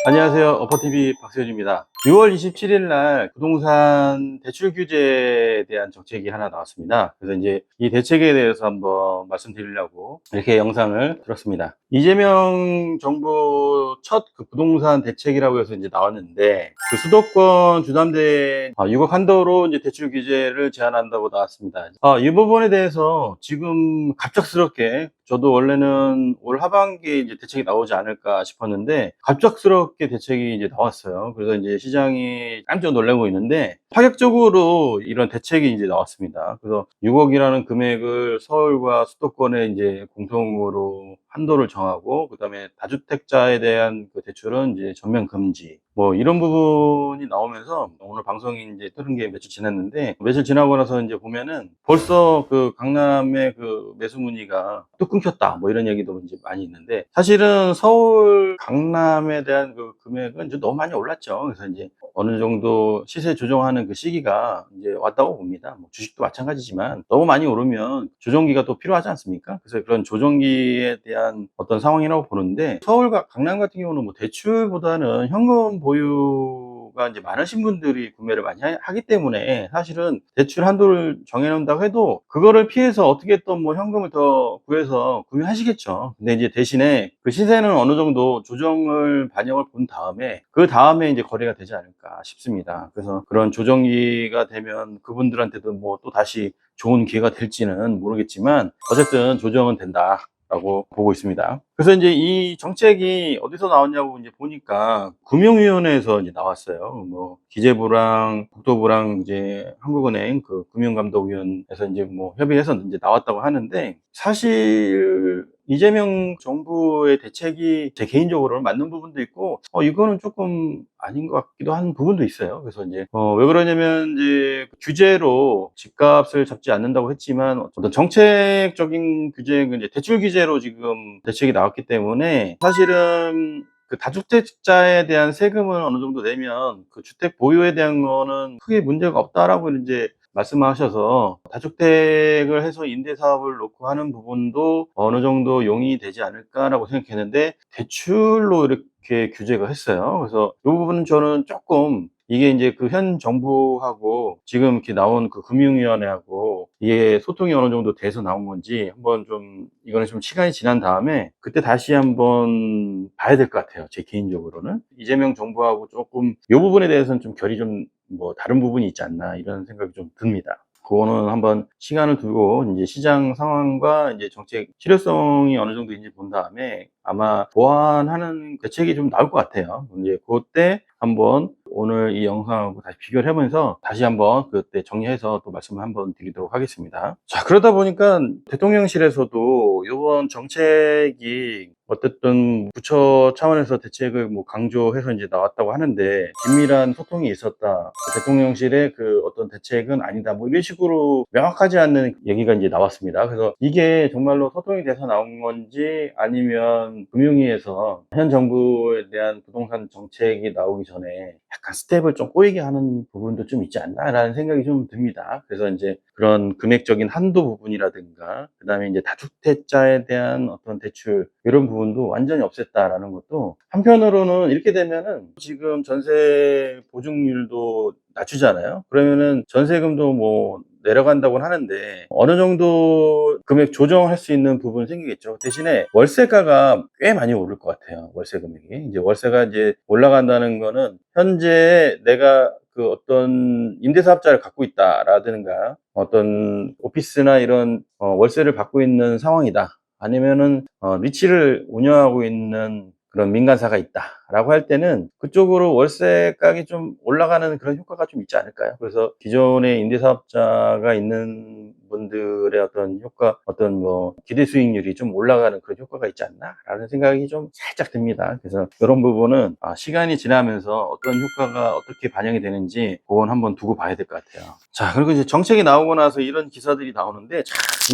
안녕하세요. 어퍼TV 박세현입니다. 6월 27일 날 부동산 대출 규제에 대한 정책이 하나 나왔습니다. 그래서 이제 이 대책에 대해서 한번 말씀드리려고 이렇게 영상을 들었습니다. 이재명 정부 첫 그 부동산 대책이라고 해서 이제 나왔는데, 그 수도권 주담대 6억 한도로 이제 대출 규제를 제한한다고 나왔습니다. 이 부분에 대해서 지금 갑작스럽게, 저도 원래는 올 하반기에 이제 대책이 나오지 않을까 싶었는데 갑작스럽게 대책이 이제 나왔어요. 그래서 이제 시장이 깜짝 놀라고 있는데, 파격적으로 이런 대책이 이제 나왔습니다. 그래서 6억이라는 금액을 서울과 수도권에 이제 공통으로 한도를 정하고, 그다음에 다주택자에 대한 그 대출은 이제 전면 금지, 뭐 이런 부분이 나오면서 오늘 방송이 이제 뜨는 게 며칠 지났는데, 며칠 지나고 나서 이제 보면은 벌써 그 강남의 그 매수 문의가 또 끊겼다, 뭐 이런 얘기도 이제 많이 있는데, 사실은 서울 강남에 대한 그 금액은 이제 너무 많이 올랐죠. 그래서 이제 어느 정도 시세 조정하는 그 시기가 이제 왔다고 봅니다. 뭐 주식도 마찬가지지만 너무 많이 오르면 조정기가 또 필요하지 않습니까? 그래서 그런 조정기에 대한 어떤 상황이라고 보는데, 서울과 강남 같은 경우는 뭐 대출보다는 현금 보유가 이제 많으신 분들이 구매를 많이 하기 때문에, 사실은 대출 한도를 정해놓는다고 해도 그거를 피해서 어떻게 또 뭐 현금을 더 구해서 구매하시겠죠. 근데 이제 대신에 그 시세는 어느 정도 조정을 반영을 본 다음에, 그 다음에 이제 거래가 되지 않을까 싶습니다. 그래서 그런 조정기가 되면 그분들한테도 뭐 또 다시 좋은 기회가 될지는 모르겠지만, 어쨌든 조정은 된다 라고 보고 있습니다. 그래서 이제 이 정책이 어디서 나왔냐고 이제 보니까 금융위원회에서 이제 나왔어요. 뭐 기재부랑 국토부랑 이제 한국은행 그 금융감독위원회에서 이제 뭐 협의해서 이제 나왔다고 하는데, 사실 이재명 정부의 대책이 제 개인적으로는 맞는 부분도 있고, 이거는 조금 아닌 것 같기도 한 부분도 있어요. 그래서 이제 왜 그러냐면, 이제 규제로 집값을 잡지 않는다고 했지만 어떤 정책적인 규제는 이제 대출 규제로 지금 대책이 나왔기 때문에, 사실은 그 다주택자에 대한 세금을 어느 정도 내면 그 주택 보유에 대한 거는 크게 문제가 없다라고 이제 말씀하셔서, 다주택을 해서 임대사업을 놓고 하는 부분도 어느 정도 용인이 되지 않을까라고 생각했는데, 대출로 이렇게 규제가 했어요. 그래서 이 부분은 저는 조금, 이게 이제 그 현 정부하고 지금 이렇게 나온 그 금융위원회하고 이게 소통이 어느 정도 돼서 나온 건지, 한번 좀 이거는 좀 시간이 지난 다음에 그때 다시 한번 봐야 될 것 같아요. 제 개인적으로는 이재명 정부하고 조금 이 부분에 대해서는 좀 결이 좀 뭐 다른 부분이 있지 않나, 이런 생각이 좀 듭니다. 그거는 한번 시간을 두고 이제 시장 상황과 이제 정책 실효성이 어느 정도인지 본 다음에 아마 보완하는 대책이 좀 나올 것 같아요. 이제 그때 한번 오늘 이 영상하고 다시 비교를 해보면서 다시 한번 그때 정리해서 또 말씀을 한번 드리도록 하겠습니다. 자, 그러다 보니까 대통령실에서도 이번 정책이 어쨌든 부처 차원에서 대책을 뭐 강조해서 이제 나왔다고 하는데, 긴밀한 소통이 있었다, 대통령실의 그 어떤 대책은 아니다, 뭐 이런 식으로 명확하지 않는 얘기가 이제 나왔습니다. 그래서 이게 정말로 소통이 돼서 나온 건지, 아니면 금융위에서 현 정부에 대한 부동산 정책이 나오기 전에 약간 스텝을 좀 꼬이게 하는 부분도 좀 있지 않나라는 생각이 좀 듭니다. 그래서 이제 그런 금액적인 한도 부분이라든가, 그 다음에 이제 다주택자에 대한 어떤 대출, 이런 부분도 완전히 없앴다라는 것도, 한편으로는 이렇게 되면은 지금 전세 보증률도 낮추잖아요. 그러면은 전세금도 뭐 내려간다고는 하는데 어느 정도 금액 조정할 수 있는 부분이 생기겠죠. 대신에 월세가가 꽤 많이 오를 것 같아요. 월세 금액이 이제, 월세가 이제 올라간다는 거는 현재 내가 그 어떤 임대사업자를 갖고 있다라든가, 어떤 오피스나 이런 월세를 받고 있는 상황이다, 아니면은 리츠를 운영하고 있는 그런 민간사가 있다라고 할 때는 그쪽으로 월세가격이 좀 올라가는 그런 효과가 좀 있지 않을까요? 그래서 기존에 임대사업자가 있는 분들의 어떤 효과, 어떤 뭐 기대 수익률이 좀 올라가는 그런 효과가 있지 않나라는 생각이 좀 살짝 듭니다. 그래서 이런 부분은 시간이 지나면서 어떤 효과가 어떻게 반영이 되는지 그건 한번 두고 봐야 될 것 같아요. 자, 그리고 이제 정책이 나오고 나서 이런 기사들이 나오는데,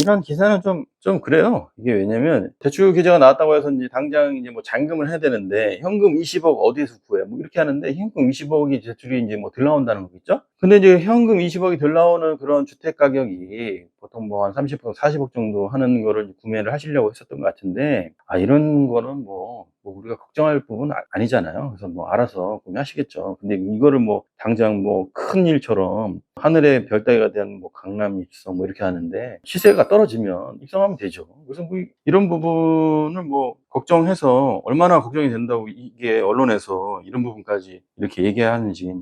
이런 기사는 좀 그래요. 이게 왜냐면 대출 규제가 나왔다고 해서 이제 당장 이제 뭐 잔금을 해야 되는데, 현금 20억 어디에서 구해? 뭐 이렇게 하는데, 현금 20억이 대출이 이제 뭐 덜 나온다는 거겠죠? 근데 이제 현금 20억이 덜 나오는 그런 주택 가격이 보통 뭐 한 30억, 40억 정도 하는 거를 구매를 하시려고 했었던 것 같은데, 이런 거는 뭐 우리가 걱정할 부분은 아니잖아요. 그래서 뭐 알아서 구매하시겠죠. 근데 이거를 뭐 당장 뭐 큰 일처럼 하늘의 별 따기가 된 뭐 강남이 있어 뭐 이렇게 하는데, 시세가 떨어지면 입성하면 되죠. 그래서 뭐 이런 부분을 뭐 걱정해서 얼마나 걱정이 된다고 이게 언론에서 이런 부분까지 이렇게 얘기하는지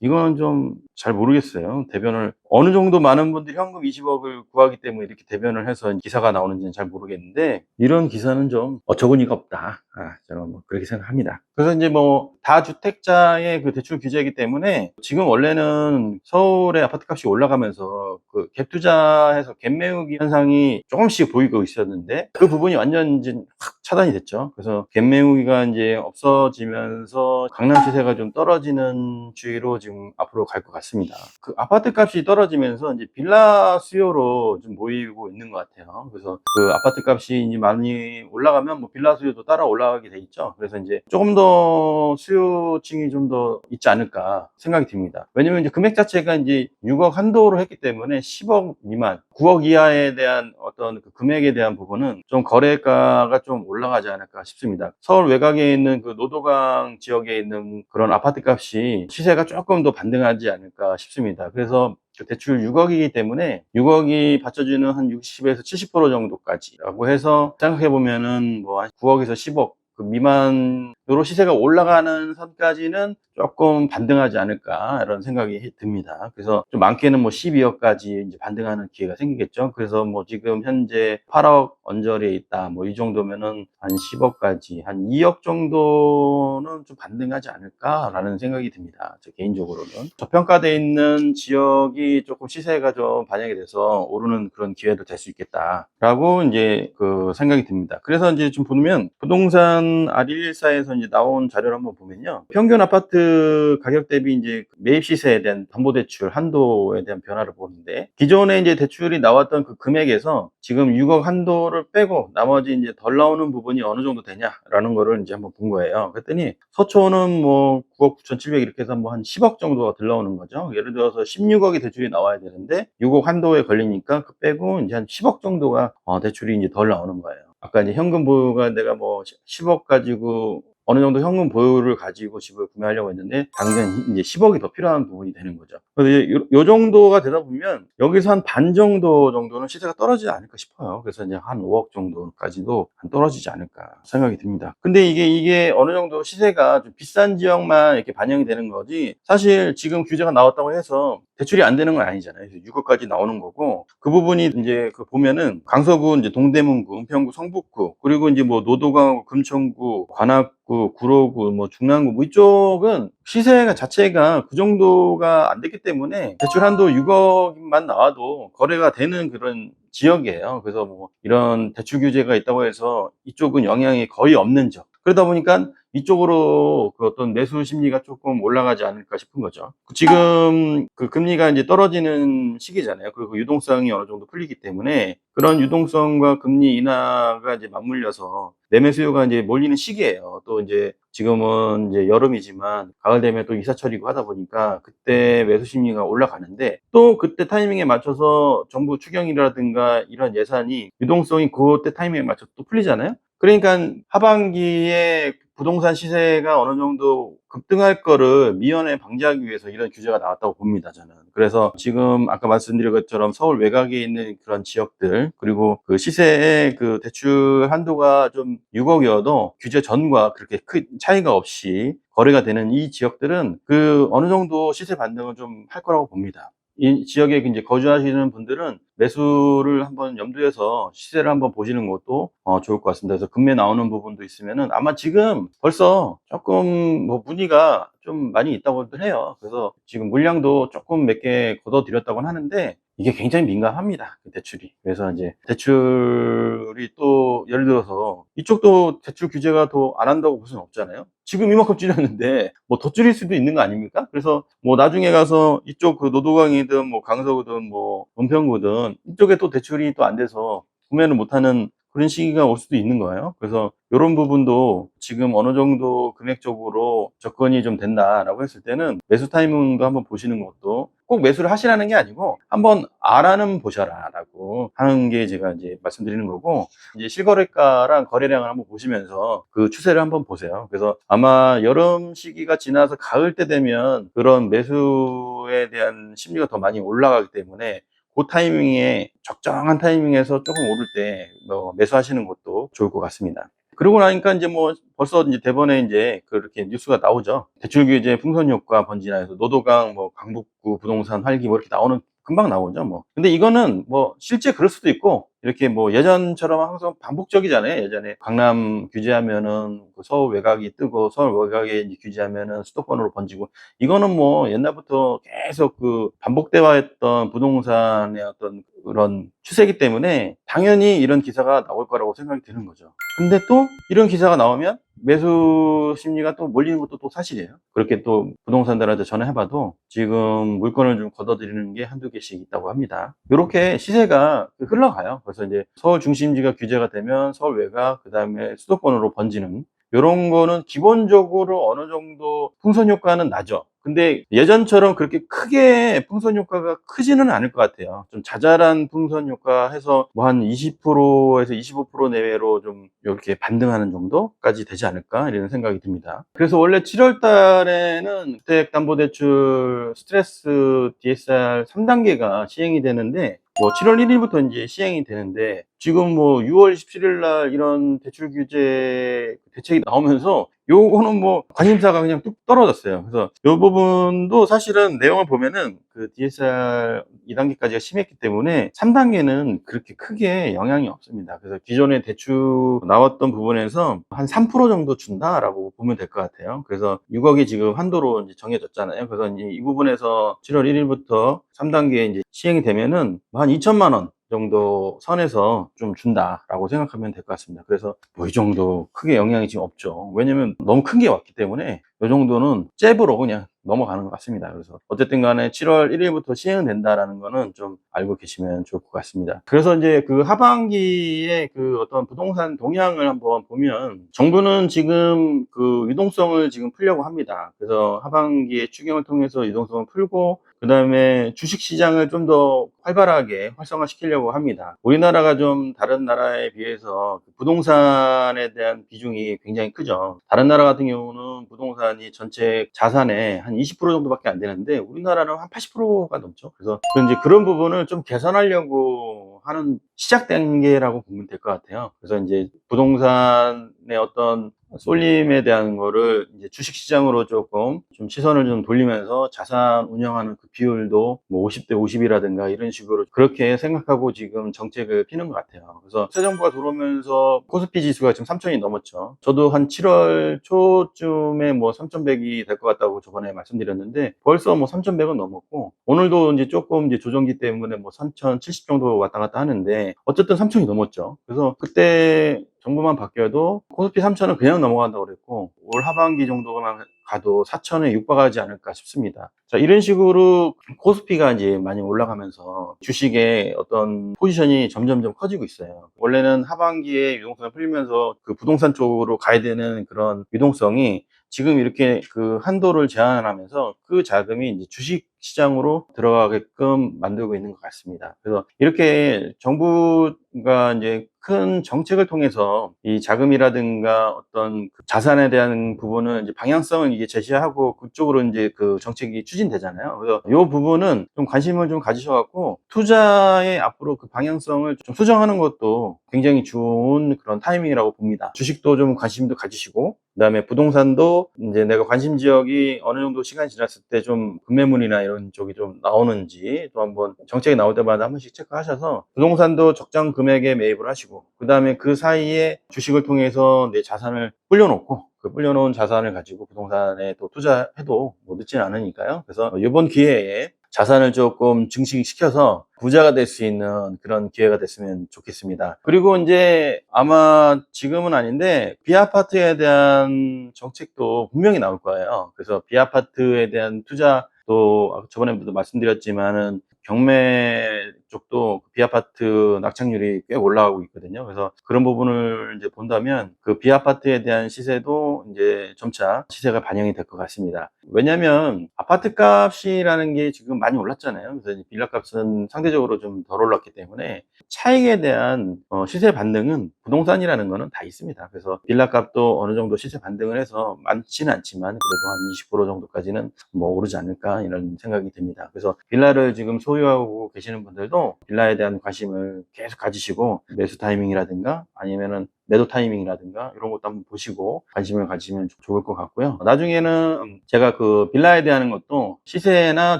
이건 좀 잘 모르겠어요. 대변을 어느 정도 많은 분들이 현금 20억을 구하기 때문에 이렇게 대변을 해서 기사가 나오는지는 잘 모르겠는데, 이런 기사는 좀 어처구니가 없다. 저는 뭐 그렇게 생각합니다. 그래서 이제 뭐 다주택자의 그 대출 규제이기 때문에 지금 원래는 서울의 아파트값이 올라가면서 그 갭 투자해서 갭 메우기 현상이 조금씩 보이고 있었는데, 그 부분이 완전 이제 확 차단이 됐죠. 그래서 갭 메우기가 이제 없어지면서 강남 시세가 좀 떨어지는 추이로 지금 앞으로 갈 것 같습니다. 그 아파트 값이 떨어지면서 이제 빌라 수요로 좀 모이고 있는 것 같아요. 그래서 그 아파트 값이 이제 많이 올라가면 뭐 빌라 수요도 따라 올라가게 돼 있죠. 그래서 이제 조금 더 수요층이 좀 더 있지 않을까 생각이 듭니다. 왜냐면 이제 금액 자체가 이제 6억 한도로 했기 때문에 10억 미만, 9억 이하에 대한 어떤 그 금액에 대한 부분은 좀 거래가가 좀 올라가지 않을까 싶습니다. 서울 외곽에 있는 그 노도강 지역에 있는 그런 아파트 값이 시세가 조금 더 반등하지 않을까 싶습니다. 그래서 대출 6억이기 때문에 6억이 받쳐주는 한 60에서 70% 정도까지라고 해서 생각해 보면은 뭐 9억에서 10억 그 미만으로 시세가 올라가는 선까지는 조금 반등하지 않을까 이런 생각이 듭니다. 그래서 좀 많게는 뭐 12억까지 이제 반등하는 기회가 생기겠죠. 그래서 뭐 지금 현재 8억 언저리에 있다 뭐 이 정도면은 한 10억까지 한 2억 정도는 좀 반등하지 않을까라는 생각이 듭니다. 저 개인적으로는 저평가되어 있는 지역이 조금 시세가 좀 반영이 돼서 오르는 그런 기회도 될 수 있겠다라고 이제 그 생각이 듭니다. 그래서 이제 좀 보면 부동산 R114에서 이제 나온 자료를 한번 보면요, 평균 아파트 가격 대비 이제 매입 시세에 대한 담보대출 한도에 대한 변화를 보는데, 기존에 이제 대출이 나왔던 그 금액에서 지금 6억 한도를 빼고 나머지 이제 덜 나오는 부분이 어느 정도 되냐라는 거를 이제 한번 본 거예요. 그랬더니 서초는 뭐 9억 9,700 이렇게 해서 뭐 한 10억 정도가 덜 나오는 거죠. 예를 들어서 16억이 대출이 나와야 되는데 6억 한도에 걸리니까 그 빼고 이제 한 10억 정도가 대출이 이제 덜 나오는 거예요. 아까 이제 현금 보유가 내가 뭐 10억 가지고 어느 정도 현금 보유를 가지고 집을 구매하려고 했는데 당장 이제 10억이 더 필요한 부분이 되는 거죠. 그래서 요 정도가 되다 보면 여기서 한 반 정도는 시세가 떨어지지 않을까 싶어요. 그래서 이제 한 5억 정도까지도 떨어지지 않을까 생각이 듭니다. 근데 이게 어느 정도 시세가 좀 비싼 지역만 이렇게 반영이 되는 거지, 사실 지금 규제가 나왔다고 해서 대출이 안 되는 건 아니잖아요. 6억까지 나오는 거고, 그 부분이 이제 그 보면은 강서구, 이제 동대문구, 은평구, 성북구, 그리고 이제 뭐 노도강, 금천구, 관악구, 구로구, 뭐 중랑구, 뭐 이쪽은 시세가 자체가 그 정도가 안 됐기 때문에 대출 한도 6억만 나와도 거래가 되는 그런 지역이에요. 그래서 뭐 이런 대출 규제가 있다고 해서 이쪽은 영향이 거의 없는 지역. 그러다 보니까 이쪽으로 그 어떤 매수 심리가 조금 올라가지 않을까 싶은 거죠. 지금 그 금리가 이제 떨어지는 시기잖아요. 그리고 유동성이 어느 정도 풀리기 때문에 그런 유동성과 금리 인하가 이제 맞물려서 매매 수요가 이제 몰리는 시기예요. 또 이제 지금은 이제 여름이지만 가을 되면 또 이사철이고 하다 보니까 그때 매수 심리가 올라가는데, 또 그때 타이밍에 맞춰서 정부 추경이라든가 이런 예산이 유동성이 그때 타이밍에 맞춰서 또 풀리잖아요. 그러니까 하반기에 부동산 시세가 어느 정도 급등할 거를 미연에 방지하기 위해서 이런 규제가 나왔다고 봅니다, 저는. 그래서 지금 아까 말씀드린 것처럼 서울 외곽에 있는 그런 지역들, 그리고 그 시세의 그 대출 한도가 좀 6억이어도 규제 전과 그렇게 큰 차이가 없이 거래가 되는 이 지역들은 그 어느 정도 시세 반등을 좀 할 거라고 봅니다. 이 지역에 이제 거주하시는 분들은 매수를 한번 염두해서 시세를 한번 보시는 것도 좋을 것 같습니다. 그래서 금매 나오는 부분도 있으면은 아마 지금 벌써 조금 뭐 문의가 좀 많이 있다고들 해요. 그래서 지금 물량도 조금 몇 개 걷어들였다고는 하는데 이게 굉장히 민감합니다, 그 대출이. 그래서 이제 대출이 또 예를 들어서 이쪽도 대출 규제가 더 안 한다고 볼 수는 없잖아요. 지금 이만큼 줄였는데 뭐 더 줄일 수도 있는 거 아닙니까? 그래서 뭐 나중에 가서 이쪽 그 노도강이든 뭐 강서구든 뭐 은평구든 이쪽에 또 대출이 또 안 돼서 구매를 못하는 그런 시기가 올 수도 있는 거예요. 그래서 이런 부분도 지금 어느 정도 금액적으로 접근이 좀 된다라고 했을 때는 매수 타이밍도 한번 보시는 것도, 꼭 매수를 하시라는 게 아니고 한번 알아는 보셔라라고 하는 게 제가 이제 말씀드리는 거고, 이제 실거래가랑 거래량을 한번 보시면서 그 추세를 한번 보세요. 그래서 아마 여름 시기가 지나서 가을 때 되면 그런 매수에 대한 심리가 더 많이 올라가기 때문에 그 타이밍에, 적정한 타이밍에서 조금 오를 때 매수하시는 것도 좋을 것 같습니다. 그러고 나니까 이제 뭐 벌써 이제 대번에 이제 그렇게 뉴스가 나오죠. 대출 규제 풍선 효과 번지나해서 노도강, 뭐 강북구 부동산 활기 뭐 이렇게 나오는, 금방 나오죠 뭐. 근데 이거는 뭐 실제 그럴 수도 있고, 이렇게 뭐 예전처럼 항상 반복적이잖아요. 예전에 강남 규제하면은 그 서울 외곽이 뜨고, 서울 외곽에 이제 규제하면은 수도권으로 번지고, 이거는 뭐 옛날부터 계속 그 반복돼 왔던 부동산의 어떤 그런 추세이기 때문에 당연히 이런 기사가 나올 거라고 생각이 드는 거죠. 근데 또 이런 기사가 나오면 매수 심리가 또 몰리는 것도 또 사실이에요. 그렇게 또 부동산들한테 전화해봐도 지금 물건을 좀 걷어들이는 게 한두 개씩 있다고 합니다. 이렇게 시세가 흘러가요. 그래서 이제 서울 중심지가 규제가 되면 서울 외곽, 그 다음에 수도권으로 번지는, 이런 거는 기본적으로 어느 정도 풍선 효과는 나죠. 근데 예전처럼 그렇게 크게 풍선 효과가 크지는 않을 것 같아요. 좀 자잘한 풍선 효과 해서 뭐 한 20%에서 25% 내외로 좀 이렇게 반등하는 정도까지 되지 않을까, 이런 생각이 듭니다. 그래서 원래 7월 달에는 주택담보대출 스트레스 DSR 3단계가 시행이 되는데, 뭐 7월 1일부터 이제 시행이 되는데, 지금 뭐 6월 27일 날 이런 대출 규제 대책이 나오면서 요거는 뭐 관심사가 그냥 뚝 떨어졌어요. 그래서 요 부분도 사실은 내용을 보면은 그 DSR 2단계까지가 심했기 때문에 3단계는 그렇게 크게 영향이 없습니다. 그래서 기존에 대출 나왔던 부분에서 한 3% 정도 준다라고 보면 될 것 같아요. 그래서 6억이 지금 한도로 이제 정해졌잖아요. 그래서 이제 이 부분에서 7월 1일부터 3단계 이제 시행이 되면은 한 2천만 원 정도 선에서 좀 준다라고 생각하면 될 것 같습니다. 그래서 뭐 이 정도 크게 영향이 지금 없죠. 왜냐면 너무 큰 게 왔기 때문에 이 정도는 잽으로 그냥 넘어가는 것 같습니다. 그래서 어쨌든 간에 7월 1일부터 시행은 된다라는 거는 좀 알고 계시면 좋을 것 같습니다. 그래서 이제 그 하반기에 그 어떤 부동산 동향을 한번 보면, 정부는 지금 그 유동성을 지금 풀려고 합니다. 그래서 하반기에 추경을 통해서 유동성을 풀고, 그 다음에 주식시장을 좀 더 활발하게 활성화시키려고 합니다. 우리나라가 좀 다른 나라에 비해서 부동산에 대한 비중이 굉장히 크죠. 다른 나라 같은 경우는 부동산이 전체 자산의 한 20% 정도밖에 안 되는데, 우리나라는 한 80%가 넘죠. 그래서 이제 그런 부분을 좀 개선하려고 하는 시작 단계라고 보면 될 것 같아요. 그래서 이제 부동산의 어떤 쏠림에 대한 거를 이제 주식시장으로 조금 좀 시선을 좀 돌리면서 자산 운영하는 그 비율도 뭐 50대 50이라든가 이런 식으로 그렇게 생각하고 지금 정책을 피는 것 같아요. 그래서 새 정부가 들어오면서 코스피 지수가 지금 3,000이 넘었죠. 저도 한 7월 초쯤에 뭐 3,100이 될 것 같다고 저번에 말씀드렸는데, 벌써 뭐 3,100은 넘었고, 오늘도 이제 조금 이제 조정기 때문에 뭐 3,070 정도 왔다 갔다 하는데, 어쨌든 3,000이 넘었죠. 그래서 그때 정부만 바뀌어도 코스피 3,000은 그냥 넘어간다고 그랬고, 올 하반기 정도만 가도 4,000에 육박하지 않을까 싶습니다. 자, 이런 식으로 코스피가 이제 많이 올라가면서 주식의 어떤 포지션이 점점점 커지고 있어요. 원래는 하반기에 유동성을 풀리면서 그 부동산 쪽으로 가야 되는 그런 유동성이 지금 이렇게 그 한도를 제한하면서 그 자금이 이제 주식 시장으로 들어가게끔 만들고 있는 것 같습니다. 그래서 이렇게 정부가 이제 큰 정책을 통해서 이 자금이라든가 어떤 그 자산에 대한 부분은 이제 방향성을 이게 제시하고 그쪽으로 이제 그 정책이 추진되잖아요. 그래서 이 부분은 좀 관심을 좀 가지셔갖고 투자의 앞으로 그 방향성을 좀 수정하는 것도 굉장히 좋은 그런 타이밍이라고 봅니다. 주식도 좀 관심도 가지시고, 그다음에 부동산도 이제 내가 관심 지역이 어느 정도 시간이 지났을 때 좀 급매물이나 이런 쪽이 좀 나오는지 또 한번 정책이 나올 때마다 한 번씩 체크하셔서 부동산도 적정 금액에 매입을 하시고, 그 다음에 그 사이에 주식을 통해서 내 자산을 불려놓고, 그 불려놓은 자산을 가지고 부동산에 또 투자해도 뭐 늦지는 않으니까요. 그래서 이번 기회에 자산을 조금 증식시켜서 부자가 될 수 있는 그런 기회가 됐으면 좋겠습니다. 그리고 이제 아마 지금은 아닌데 비아파트에 대한 정책도 분명히 나올 거예요. 그래서 비아파트에 대한 투자, 또 저번에도 말씀드렸지만은 경매 쪽도 B아파트 낙찰률이 꽤 올라가고 있거든요. 그래서 그런 부분을 이제 본다면 그 B아파트에 대한 시세도 이제 점차 시세가 반영이 될 것 같습니다. 왜냐면 아파트 값이라는 게 지금 많이 올랐잖아요. 그래서 빌라 값은 상대적으로 좀 덜 올랐기 때문에 차익에 대한 시세 반등은 부동산이라는 거는 다 있습니다. 그래서 빌라 값도 어느 정도 시세 반등을 해서 많지는 않지만 그래도 한 20% 정도까지는 뭐 오르지 않을까 이런 생각이 듭니다. 그래서 빌라를 지금 소유하고 계시는 분들도 빌라에 대한 관심을 계속 가지시고 매수 타이밍이라든가 아니면은 매도 타이밍이라든가 이런 것도 한번 보시고 관심을 가지면 좋을 것 같고요. 나중에는 제가 그 빌라에 대한 것도 시세나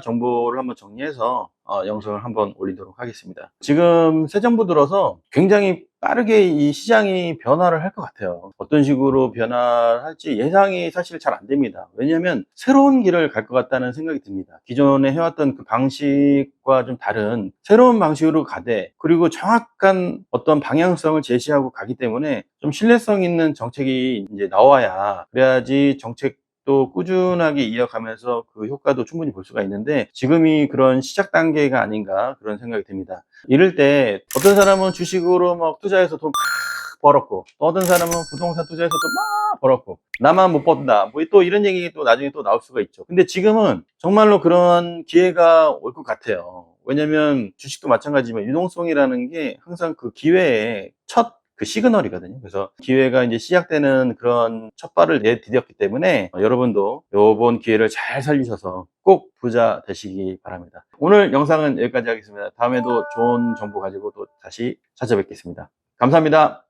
정보를 한번 정리해서 영상을 한번 올리도록 하겠습니다. 지금 새 정부 들어서 굉장히 빠르게 이 시장이 변화를 할 것 같아요. 어떤 식으로 변화할지 예상이 사실 잘 안 됩니다. 왜냐하면 새로운 길을 갈 것 같다는 생각이 듭니다. 기존에 해왔던 그 방식과 좀 다른 새로운 방식으로 가되 그리고 정확한 어떤 방향성을 제시하고 가기 때문에 좀 신뢰성 있는 정책이 이제 나와야 그래야지 정책도 꾸준하게 이어가면서 그 효과도 충분히 볼 수가 있는데 지금이 그런 시작 단계가 아닌가 그런 생각이 듭니다. 이럴 때 어떤 사람은 주식으로 막 투자해서 돈 막 벌었고 어떤 사람은 부동산 투자해서 돈 막 벌었고 나만 못 번다 뭐 또 이런 얘기 또 나중에 또 나올 수가 있죠. 근데 지금은 정말로 그런 기회가 올 것 같아요. 왜냐면 주식도 마찬가지지만 유동성이라는 게 항상 그 기회의 첫 그 시그널이거든요. 그래서 기회가 이제 시작되는 그런 첫 발을 내디뎠기 때문에 여러분도 요번 기회를 잘 살리셔서 꼭 부자 되시기 바랍니다. 오늘 영상은 여기까지 하겠습니다. 다음에도 좋은 정보 가지고 또 다시 찾아뵙겠습니다. 감사합니다.